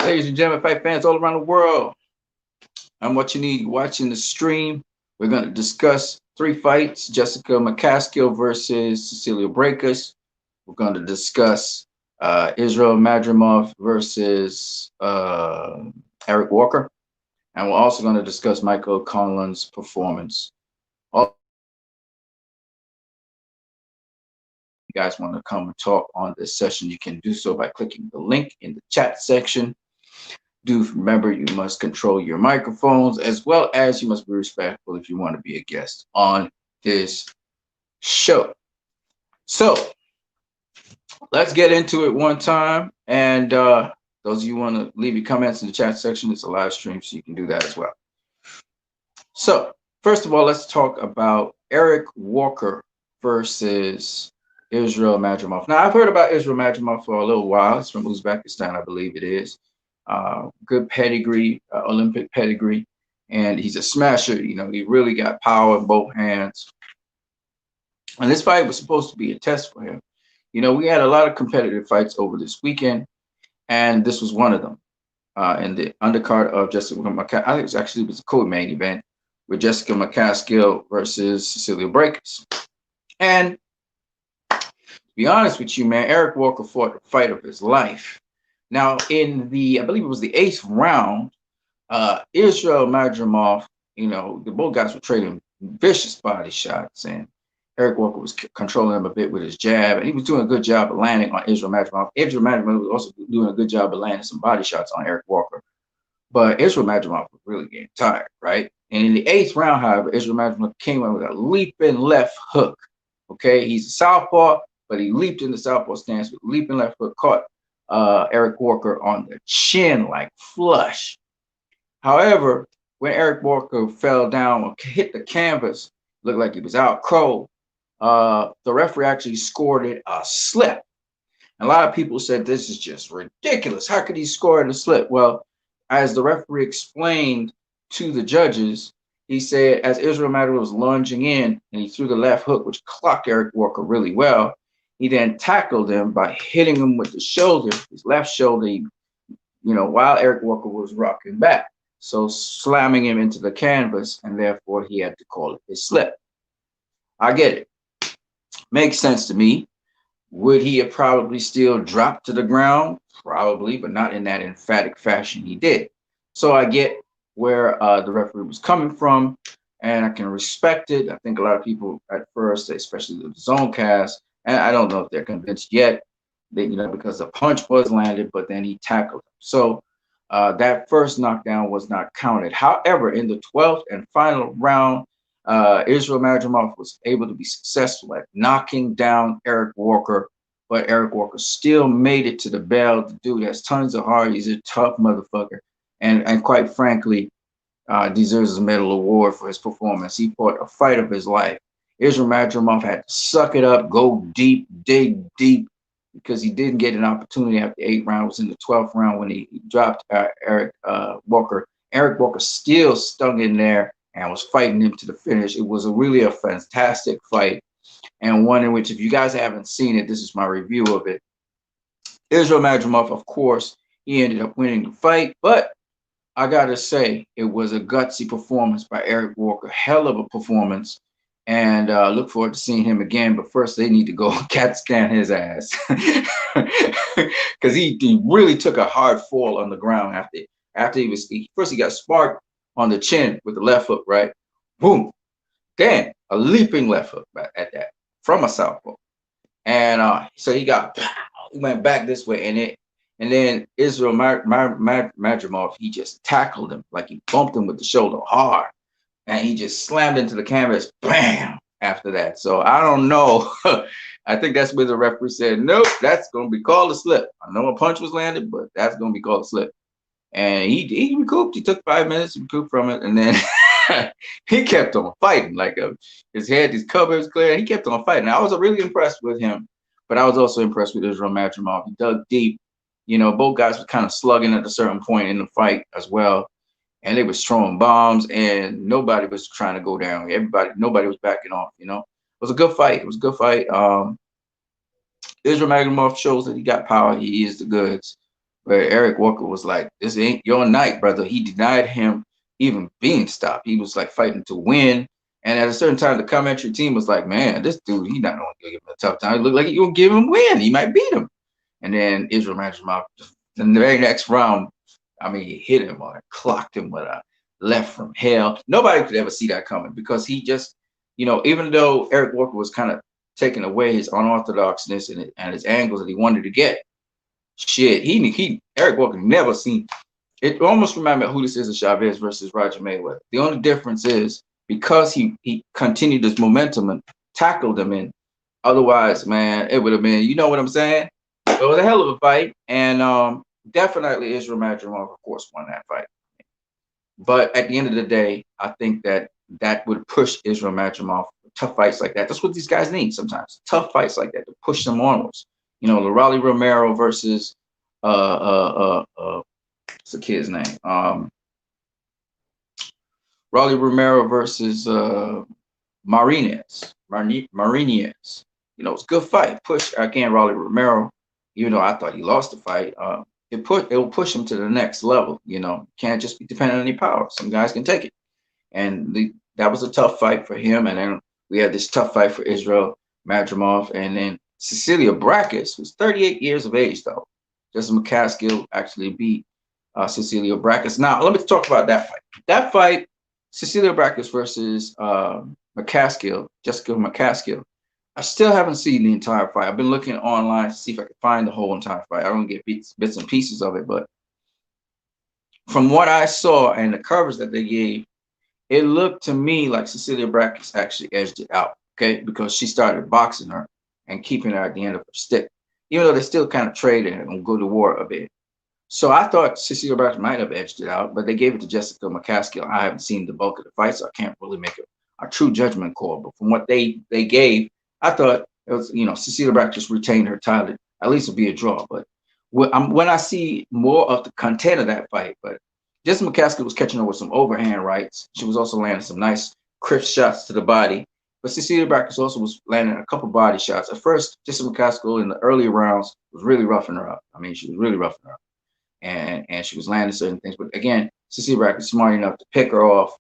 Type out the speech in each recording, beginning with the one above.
Ladies and gentlemen, fight fans all around the world, I'm what you need watching the stream. We're going to discuss three fights: Jessica McCaskill versus Cecilia Braekus. We're going to discuss Israil Madrimov versus Eric Walker. And we're also going to discuss Michael Conlan's performance. All you guys want to come and talk on this session, you can do so by clicking the link in the chat section. Do remember, you must control your microphones, as well as you must be respectful if you want to be a guest on this show. So let's get into it one time. And those of you want to leave your comments in the chat section, it's a live stream, so you can do that as well. So first of all, let's talk about Eric Walker versus Israil Madrimov. Now, I've heard about Israil Madrimov for a little while. It's from Uzbekistan, I believe it is. Good pedigree, Olympic pedigree, and he's a smasher. You know, he really got power in both hands. And this fight was supposed to be a test for him. You know, we had a lot of competitive fights over this weekend, and this was one of them. In the undercard of Jessica McCaskill, I think it was a co-main event with Jessica McCaskill versus Cecilia Braekus. And to be honest with you, man, Eric Walker fought the fight of his life. Now, in the, I believe it was the 8th round, Israil Madrimov, you know, the both guys were trading vicious body shots, and Eric Walker was controlling him a bit with his jab, and he was doing a good job of landing on Israil Madrimov. Israil Madrimov was also doing a good job of landing some body shots on Eric Walker. But Israil Madrimov was really getting tired, right? And in the 8th round, however, Israil Madrimov came in with a leaping left hook. Okay, he's a southpaw, but he leaped in the southpaw stance with leaping left hook, caught Eric Walker on the chin like flush. However, when Eric Walker fell down or hit the canvas, looked like he was out cold, the referee actually scored it a slip. And a lot of people said this is just ridiculous. How could he score it a slip? Well, as the referee explained to the judges, he said as Israil Madrimov was lunging in and he threw the left hook, which clocked Eric Walker really well, he then tackled him by hitting him with the shoulder, his left shoulder, you know, while Eric Walker was rocking back. So slamming him into the canvas, and therefore he had to call it a slip. I get it. Makes sense to me. Would he have probably still dropped to the ground? Probably, but not in that emphatic fashion he did. So I get where the referee was coming from, and I can respect it. I think a lot of people at first, especially the zone cast, and I don't know if they're convinced yet, that, you know, because the punch was landed, but then he tackled him. So that first knockdown was not counted. However, in the 12th and final round, Israil Madrimov was able to be successful at knocking down Eric Walker, but Eric Walker still made it to the bell. The dude has tons of heart. He's a tough motherfucker, and quite frankly, deserves a medal award for his performance. He fought a fight of his life. Israil Madrimov had to suck it up, go deep, dig deep, because he didn't get an opportunity after the 8th round. It was in the 12th round when he dropped Eric Walker. Eric Walker still stung in there and was fighting him to the finish. It was really a fantastic fight, and one in which, if you guys haven't seen it, this is my review of it. Israil Madrimov, of course, he ended up winning the fight, but I gotta say, it was a gutsy performance by Eric Walker. Hell of a performance. And look forward to seeing him again. But first, they need to go CAT scan his ass, because he really took a hard fall on the ground after he got sparked on the chin with the left hook, right? Boom. Then a leaping left hook at that from a southpaw, and so he went back this way, and then Israil Madrimov, he just tackled him, like he bumped him with the shoulder hard. And he just slammed into the canvas, bam, after that. So I don't know. I think that's where the referee said, nope, that's going to be called a slip. I know a punch was landed, but that's going to be called a slip. And he recouped. He took 5 minutes to recoup from it. And then he kept on fighting. Like his head, his cover was clear. He kept on fighting. I was really impressed with him, but I was also impressed with Israil Madrimov. He dug deep. You know, both guys were kind of slugging at a certain point in the fight as well. And they was throwing bombs, and nobody was trying to go down. Nobody was backing off. You know, it was a good fight. It was a good fight. Israil Madrimov shows that he got power. He is the goods. where Eric Walker was like, "This ain't your night, brother." He denied him even being stopped. He was like fighting to win. And at a certain time, the commentary team was like, "Man, this dude, he not gonna give him a tough time. It looked like he gonna give him a win. He might beat him." And then Israil Madrimov, the very next round, I mean, he hit him or clocked him with a left from hell. Nobody could ever see that coming because he just, even though Eric Walker was kind of taking away his unorthodoxness and his angles that he wanted to get, shit, he Eric Walker never seen it. Almost reminded me who this is of Chavez versus Roger Mayweather. The only difference is because he continued his momentum and tackled him in. Otherwise, man, it would have been, you know what I'm saying? It was a hell of a fight, and definitely Israil Madrimov, of course, won that fight. But at the end of the day, I think that would push Israil Madrimov. Tough fights like that. That's what these guys need sometimes. Tough fights like that to push them onwards. Rolly Romero versus what's the kid's name? Rolly Romero versus Marinez. Marinez. It's a good fight. Push again, Rolly Romero. Even though I thought he lost the fight, it will push him to the next level. Can't just be dependent on any power. Some guys can take it, and that was a tough fight for him. And then we had this tough fight for Israil Madrimov, and then Cecilia Braekus, who's 38 years of age, though. Justin McCaskill actually beat Cecilia Braekus. Now, let me talk about that fight. That fight, Cecilia Braekus versus McCaskill, Jessica McCaskill. I still haven't seen the entire fight. I've been looking online to see if I can find the whole entire fight. I don't get bits and pieces of it, but from what I saw and the covers that they gave, it looked to me like Cecilia Braekus actually edged it out, okay, because she started boxing her and keeping her at the end of her stick, even though they still kind of traded and go to war a bit. So I thought Cecilia Braekus might have edged it out, but they gave it to Jessica McCaskill. I haven't seen the bulk of the fight, so I can't really make a true judgment call. But from what they gave, I thought it was, Cecilia Braekus retained her title. At least it'll be a draw. But when I see more of the content of that fight, but Jessica McCaskill was catching her with some overhand rights. She was also landing some nice crisp shots to the body. But Cecilia Braekus also was landing a couple body shots. At first, Jessica McCaskill in the early rounds was really roughing her up. I mean, she was really roughing her up. And she was landing certain things. But again, Cecilia Braekus was smart enough to pick her off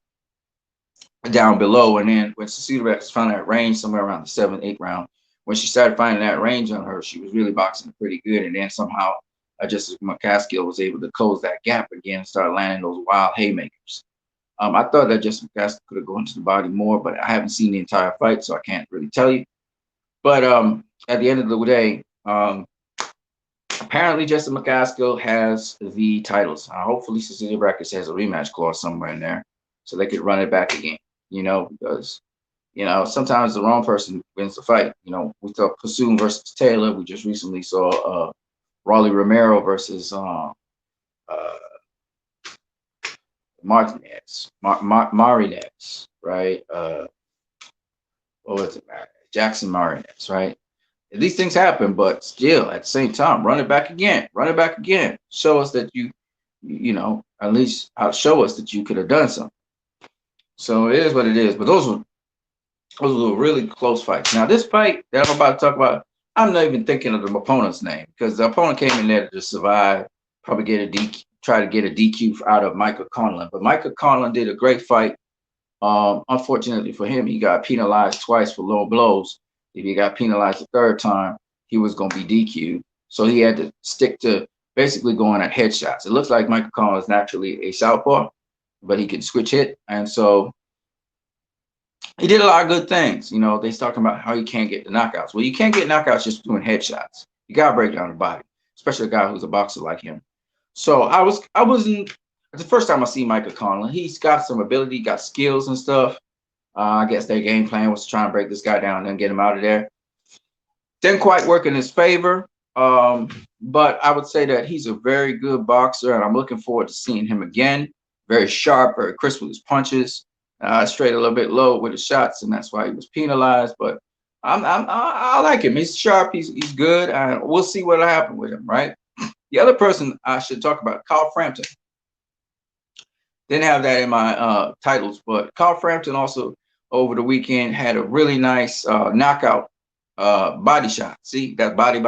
down below. And then when Cecilia Braekus found that range somewhere around the 7th, 8th round, when she started finding that range on her, she was really boxing pretty good. And then somehow Jessica McCaskill was able to close that gap again and start landing those wild haymakers. I thought that Jessica McCaskill could have gone to the body more, but I haven't seen the entire fight, so I can't really tell you. But at the end of the day, apparently Jessica McCaskill has the titles. Hopefully Cecilia Braekus has a rematch clause somewhere in there so they could run it back again, because, sometimes the wrong person wins the fight. We saw Pursuit versus Taylor. We just recently saw Rolly Romero versus Martinez, Marinez, right? What was it, Jackson Marinez, right? These things happen, but still, at the same time, run it back again. Show us that at least show us that you could have done something. So it is what it is. But those were really close fights. Now, this fight that I'm about to talk about, I'm not even thinking of the opponent's name because the opponent came in there to just survive, probably try to get a DQ out of Michael Conlan. But Michael Conlan did a great fight. Unfortunately for him, he got penalized twice for low blows. If he got penalized the third time, he was going to be DQ'd. So he had to stick to basically going at headshots. It looks like Michael Conlan is naturally a southpaw, but he can switch hit. And so he did a lot of good things. They're talking about how you can't get the knockouts. Well, you can't get knockouts just doing headshots. You got to break down the body, especially a guy who's a boxer like him. So I wasn't, the first time I see Michael Conlan, he's got some ability, got skills and stuff. I guess their game plan was to try and break this guy down and get him out of there. Didn't quite work in his favor, but I would say that he's a very good boxer, and I'm looking forward to seeing him again. Very sharp, very crisp with his punches, straight a little bit low with his shots, and that's why he was penalized. But I like him. He's sharp. He's good. We'll see what'll happen with him, right? The other person I should talk about, Carl Frampton. Didn't have that in my titles, but Carl Frampton also over the weekend had a really nice knockout body shot. See, that body.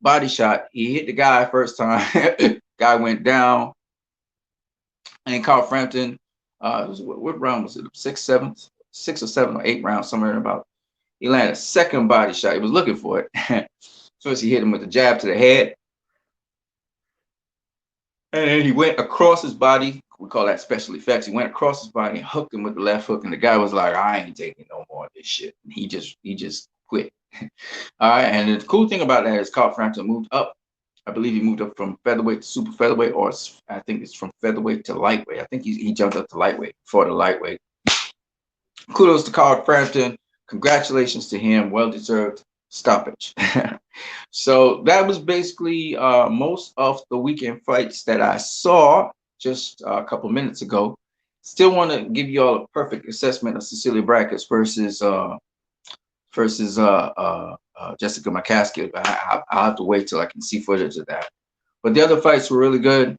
body shot. He hit the guy first time. Guy went down. And Carl Frampton, what round was it? Six or seven or eight rounds, somewhere in about. He landed a second body shot. He was looking for it. First, he hit him with a jab to the head. And then he went across his body. We call that special effects. He went across his body and hooked him with the left hook. And the guy was like, I ain't taking no more of this shit. And he just quit. All right. And the cool thing about that is Carl Frampton moved up. I believe he moved up from featherweight to super featherweight, or I think it's from featherweight to lightweight. I think he jumped up to lightweight for the lightweight. Kudos to Carl Frampton. Congratulations to him. Well-deserved stoppage. So that was basically most of the weekend fights that I saw just a couple minutes ago. Still want to give you all a perfect assessment of Cecilia Braekus versus Jessica McCaskill. I'll have to wait till I can see footage of that. But the other fights were really good.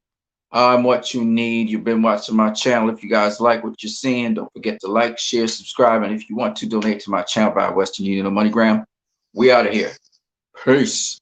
I'm what you need. You've been watching my channel. If you guys like what you're seeing, don't forget to like, share, subscribe. And if you want to donate to my channel via Western Union or MoneyGram, we out of here. Peace.